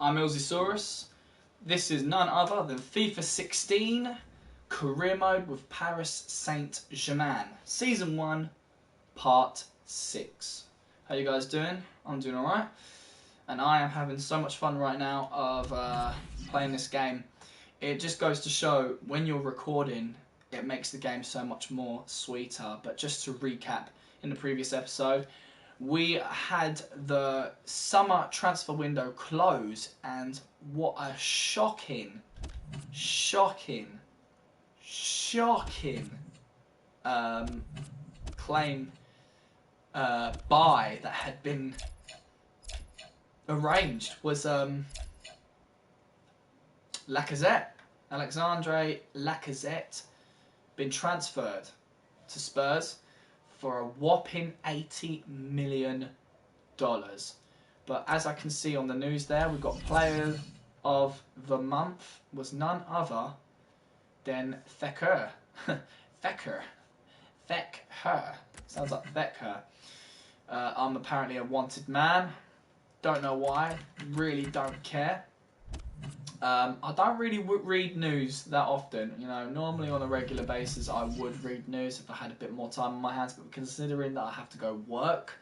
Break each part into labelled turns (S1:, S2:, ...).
S1: I'm Ilzisaurus. This is none other than FIFA 16 Career Mode with Paris Saint-Germain. Season 1, Part 6. How you guys doing? I'm doing alright. And I am having so much fun right now of playing this game. It just goes to show when you're recording, it makes the game so much more sweeter. But just to recap, in the previous episode, we had the summer transfer window close, and what a shocking claim buy that had been arranged was Lacazette. Alexandre Lacazette been transferred to Spurs for a whopping $80 million. But as I can see on the news there, we've got player of the month was none other than Fecker. Fecker. Sounds like Fecker. I'm apparently a wanted man. Don't know why. Really don't care. I don't really read news that often. You know, normally on a regular basis I would read news if I had a bit more time on my hands, but considering that I have to go work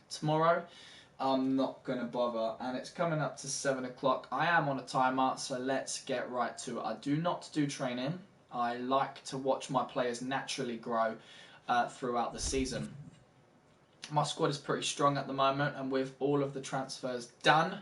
S1: tomorrow, I'm not going to bother. And it's coming up to 7 o'clock. I am on a timer, so let's get right to it. I do not do training. I like to watch my players naturally grow throughout the season. My squad is pretty strong at the moment, and with all of the transfers done,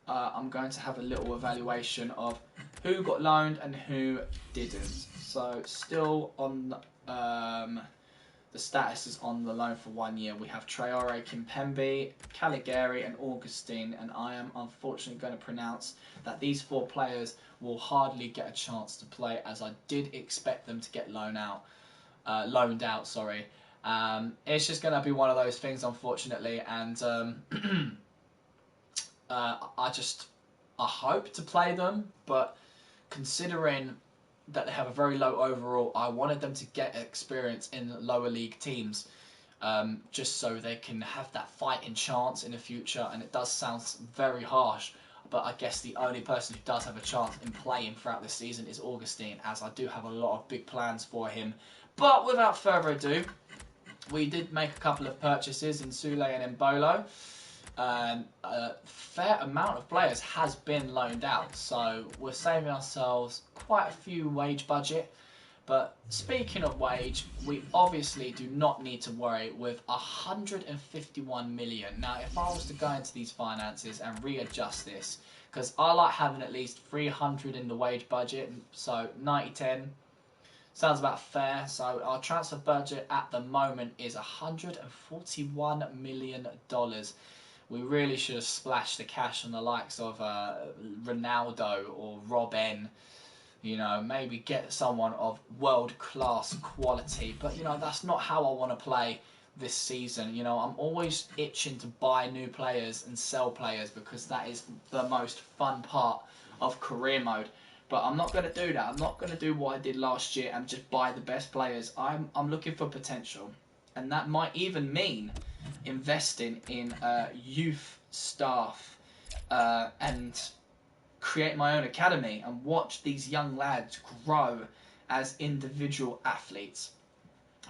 S1: I'm going to have a little evaluation of who got loaned and who didn't. So still on the status is on the loan for 1 year. We have Traore, Kimpembe, Caligari and Augustine, and I am unfortunately going to pronounce that these 4 players will hardly get a chance to play, as I did expect them to get loaned out. It's just going to be one of those things, unfortunately, and I hope to play them, but considering that they have a very low overall, I wanted them to get experience in lower league teams, just so they can have that fighting chance in the future. And it does sound very harsh, but I guess the only person who does have a chance in playing throughout this season is Augustine, as I do have a lot of big plans for him. But without further ado, we did make a couple of purchases in Sule and Mbolo. A fair amount of players has been loaned out, so we're saving ourselves quite a few wage budget. But speaking of wage, we obviously do not need to worry with 151 million. Now, if I was to go into these finances and readjust this, because I like having at least 300 in the wage budget, so 90-10 sounds about fair. So our transfer budget at the moment is $141 million. We really should have splashed the cash on the likes of Ronaldo or Robben. You know, maybe get someone of world-class quality. But, you know, that's not how I want to play this season. You know, I'm always itching to buy new players and sell players, because that is the most fun part of career mode. But I'm not going to do that. I'm not going to do what I did last year and just buy the best players. I'm looking for potential. And that might even mean investing in youth staff and create my own academy and watch these young lads grow as individual athletes.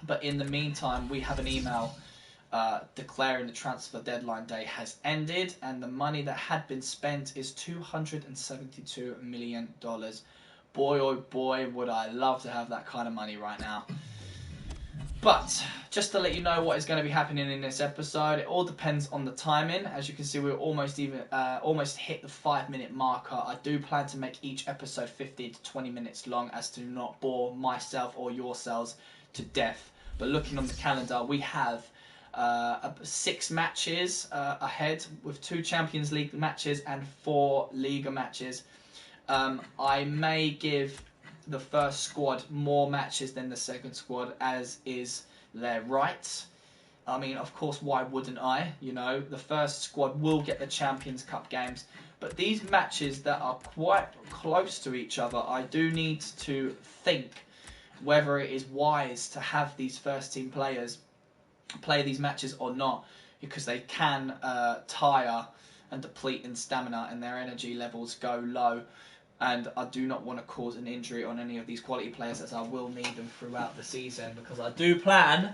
S1: But in the meantime, we have an email declaring the transfer deadline day has ended, and the money that had been spent is $272 million. Boy, oh boy, would I love to have that kind of money right now. But just to let you know what is going to be happening in this episode, it all depends on the timing. As you can see, we're almost hit the 5-minute marker. I do plan to make each episode 15 to 20 minutes long, as to not bore myself or yourselves to death. But looking on the calendar, we have 6 matches ahead, with 2 Champions League matches and 4 Liga matches. I may give the first squad more matches than the second squad, as is their right. I mean, of course, why wouldn't I? You know, the first squad will get the Champions Cup games, but these matches that are quite close to each other, I do need to think whether it is wise to have these first team players play these matches or not, because they can tire and deplete in stamina and their energy levels go low. And I do not want to cause an injury on any of these quality players, as I will need them throughout the season, because I do plan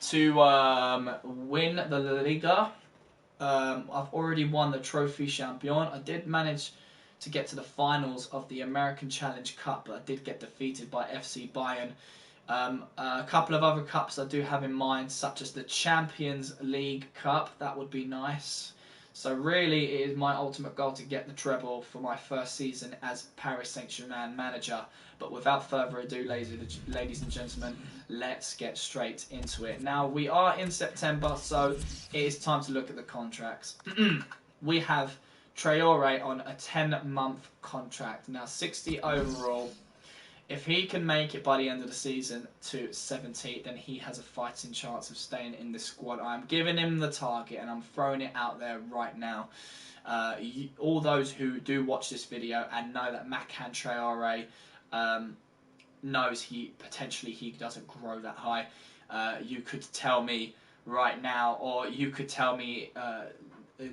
S1: to win the La Liga. I've already won the Trophy Champion. I did manage to get to the finals of the American Challenge Cup, but I did get defeated by FC Bayern. A couple of other cups I do have in mind, such as the Champions League Cup. That would be nice. So really, it is my ultimate goal to get the treble for my first season as Paris Saint-Germain manager. But without further ado, ladies and gentlemen, let's get straight into it. Now, we are in September, so it is time to look at the contracts. We have Traore on a 10-month contract. Now, 60 overall. If he can make it by the end of the season to 70, then he has a fighting chance of staying in this squad. I'm giving him the target, and I'm throwing it out there right now. All those who do watch this video and know that Makan Traore knows he doesn't grow that high. You could tell me right now, or you could tell me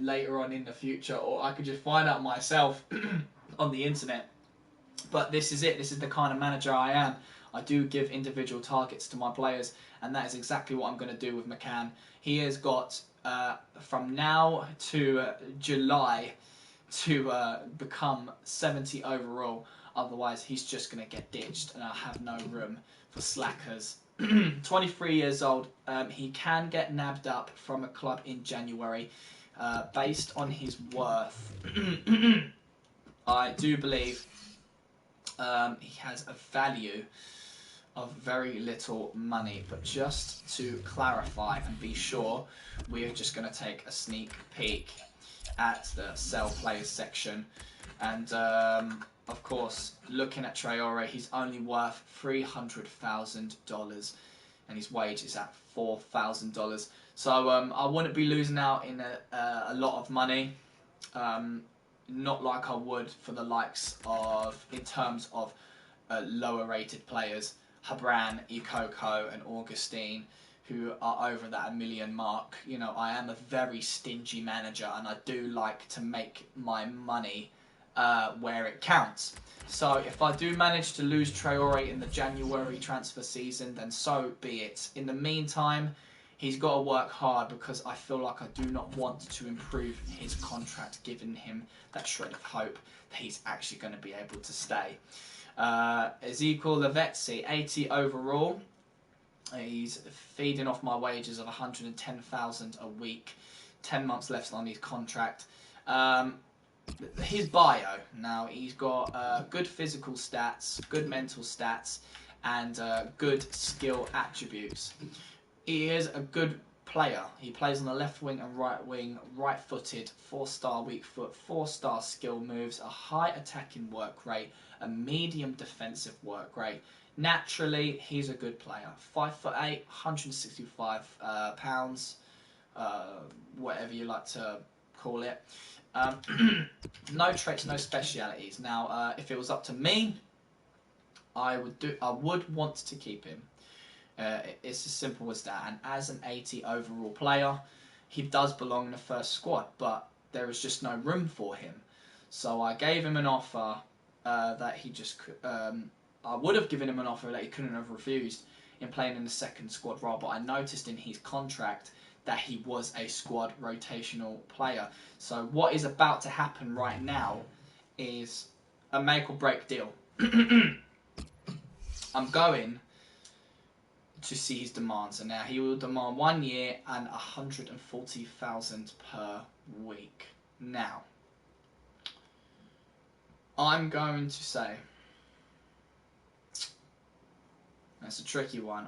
S1: later on in the future, or I could just find out myself on the internet. But this is it. This is the kind of manager I am. I do give individual targets to my players, and that is exactly what I'm going to do with McCann. He has got from now to July to become 70 overall. Otherwise, he's just going to get ditched, and I have no room for slackers. 23 years old. He can get nabbed up from a club in January based on his worth. I do believe he has a value of very little money, but just to clarify and be sure, we're just going to take a sneak peek at the sell players section. And of course, looking at Traore, he's only worth $300,000 and his wage is at $4,000. So I wouldn't be losing out in a lot of money. Not like I would for the likes of, in terms of lower rated players, Habran, Ikoko and Augustine, who are over that $1 million mark. You know, I am a very stingy manager, and I do like to make my money where it counts. So if I do manage to lose Traore in the January transfer season, then so be it. In the meantime, he's got to work hard, because I feel like I do not want to improve his contract, giving him that shred of hope that he's actually going to be able to stay. Ezekiel Lavezzi, 80 overall. He's feeding off my wages of $110,000 a week. 10 months left on his contract. His bio. Now, he's got good physical stats, good mental stats, and good skill attributes. He is a good player. He plays on the left wing and right wing, right-footed, 4-star weak foot, 4-star skill moves, a high attacking work rate, a medium defensive work rate. Naturally, he's a good player. 5'8", 165 pounds, whatever you like to call it. No traits, no specialities. Now, if it was up to me, I would want to keep him. It's as simple as that. And as an 80 overall player, he does belong in the first squad, but there is just no room for him. So I gave him an offer that he just I would have given him an offer that he couldn't have refused in playing in the second squad role, but I noticed in his contract that he was a squad rotational player. So what is about to happen right now is a make or break deal. I'm going to see his demands, and now he will demand 1 year and $140,000 per week. Now, I'm going to say that's a tricky one.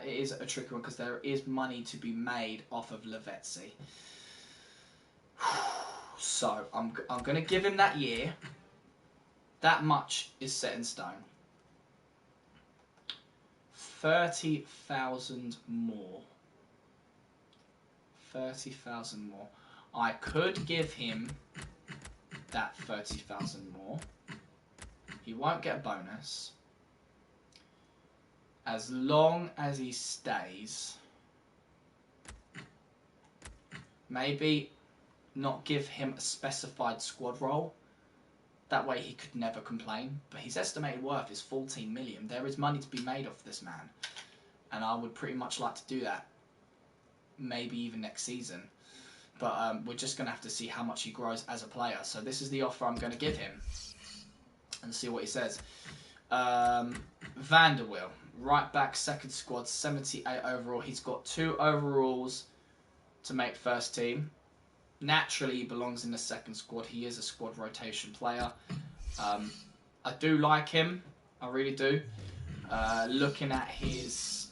S1: It is a tricky one, because there is money to be made off of Lavezzi. So I'm going to give him that year. That much is set in stone. 30,000 more. 30,000 more. I could give him that 30,000 more. He won't get a bonus. As long as he stays. Maybe not give him a specified squad role. That way he could never complain. But his estimated worth is 14 million. There is money to be made off this man. And I would pretty much like to do that. Maybe even next season. But we're just going to have to see how much he grows as a player. So this is the offer I'm going to give him. And see what he says. Vanderwill. Right back, second squad, 78 overall. He's got 2 overalls to make first team. Naturally, he belongs in the second squad. He is a squad rotation player. I do like him. I really do. Looking at his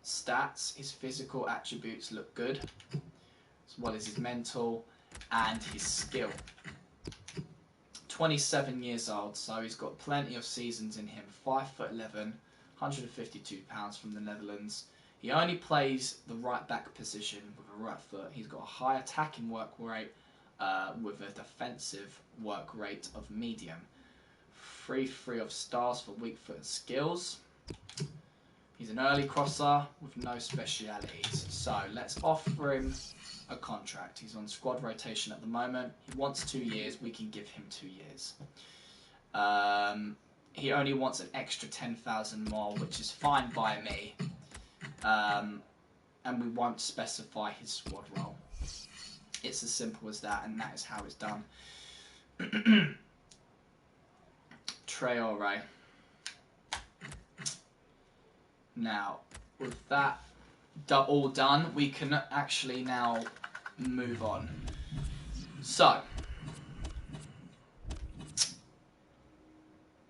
S1: stats, his physical attributes look good, as well as his mental and his skill. 27 years old, so he's got plenty of seasons in him. 5'11", 152 pounds from the Netherlands. He only plays the right back position with a right foot. He's got a high attacking work rate with a defensive work rate of medium. 3 of stars for weak foot skills. He's an early crosser with no specialities. So let's offer him a contract. He's on squad rotation at the moment. He wants 2 years. We can give him 2 years. He only wants an extra 10,000 more, which is fine by me. And we won't specify his squad role. It's as simple as that, and that is how it's done. Traore. Now, with that all done, we can actually now move on. So,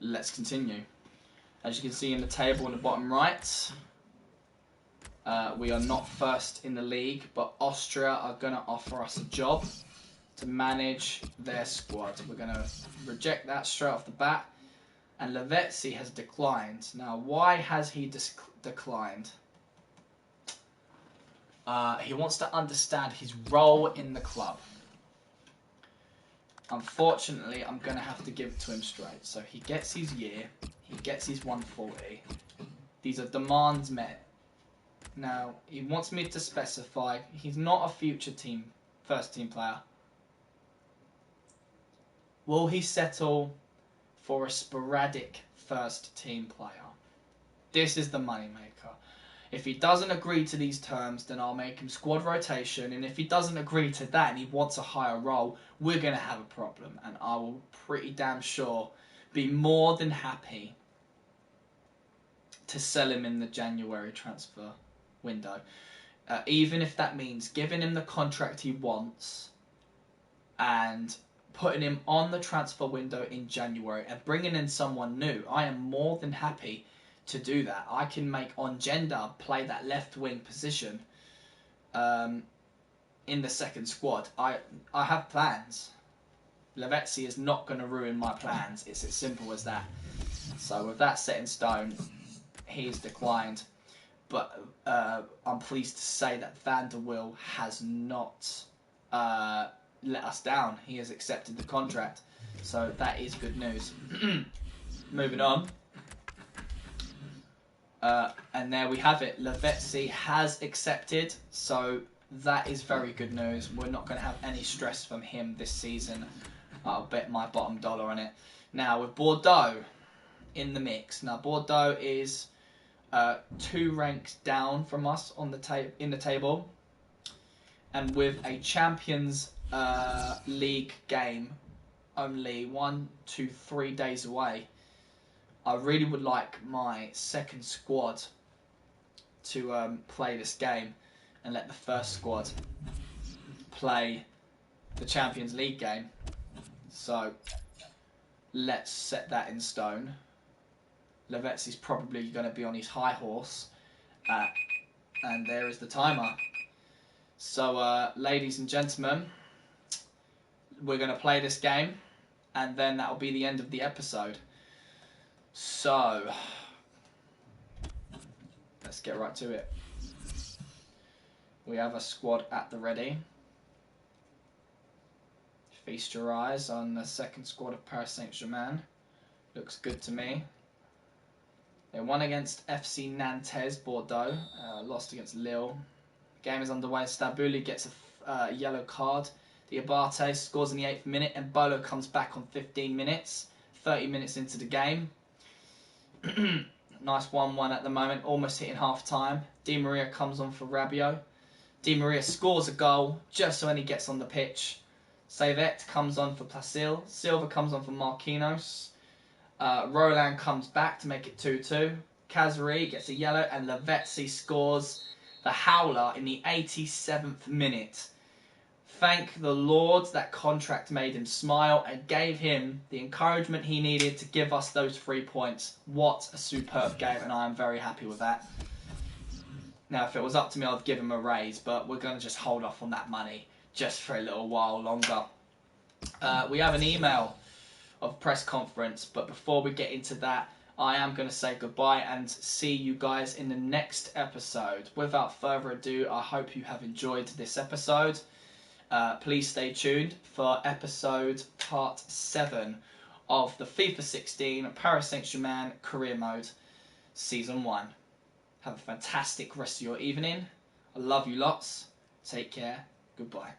S1: let's continue. As you can see in the table in the bottom right, we are not first in the league, but Austria are going to offer us a job to manage their squad. We're going to reject that straight off the bat. And Lavezzi has declined. Now, why has he declined? He wants to understand his role in the club. Unfortunately, I'm going to have to give it to him straight. So he gets his year. He gets his 140. These are demands met. Now, he wants me to specify he's not a future first team player. Will he settle for a sporadic first team player? This is the moneymaker. If he doesn't agree to these terms, then I'll make him squad rotation. And if he doesn't agree to that and he wants a higher role, we're going to have a problem. And I will pretty damn sure be more than happy to sell him in the January transfer window. Even if that means giving him the contract he wants and putting him on the transfer window in January and bringing in someone new. I am more than happy to do that. I can make Ongenda play that left wing position in the second squad. I have plans. Lavezzi is not going to ruin my plans. It's as simple as that. So with that set in stone, he's declined. But I'm pleased to say that Vanderwill has not let us down. He has accepted the contract. So that is good news. Moving on. And there we have it. Lavezzi has accepted. So that is very good news. We're not going to have any stress from him this season. I'll bet my bottom dollar on it. Now with Bordeaux in the mix. Now Bordeaux is 2 ranks down from us on the in the table, and with a Champions League game only 1 to 3 days away, I really would like my second squad to play this game and let the first squad play the Champions League game. So let's set that in stone. Lavezzi's probably going to be on his high horse. And there is the timer. So, ladies and gentlemen, we're going to play this game. And then that'll be the end of the episode. So, let's get right to it. We have a squad at the ready. Feast your eyes on the second squad of Paris Saint-Germain. Looks good to me. They won against FC Nantes, Bordeaux, lost against Lille. Game is underway. Stabuli gets a yellow card. Diabate scores in the 8th minute, and Bolo comes back on 15 minutes, 30 minutes into the game. Nice 1-1 at the moment, almost hitting half time. Di Maria comes on for Rabiot. Di Maria scores a goal just when he gets on the pitch. Savet comes on for Placil. Silva comes on for Marquinhos. Roland comes back to make it 2-2. Kazari gets a yellow, and Lavezzi scores the howler in the 87th minute. Thank the Lord that contract made him smile and gave him the encouragement he needed to give us those 3 points. What a superb game, and I am very happy with that. Now, if it was up to me, I'd give him a raise, but we're going to just hold off on that money just for a little while longer. We have an email of press conference, but before we get into that, I am going to say goodbye and see you guys in the next episode. Without further ado, I hope you have enjoyed this episode. Please stay tuned for episode part 7 of the FIFA 16 Paris Saint-Germain Career Mode Season 1. Have a fantastic rest of your evening. I love you lots. Take care. Goodbye.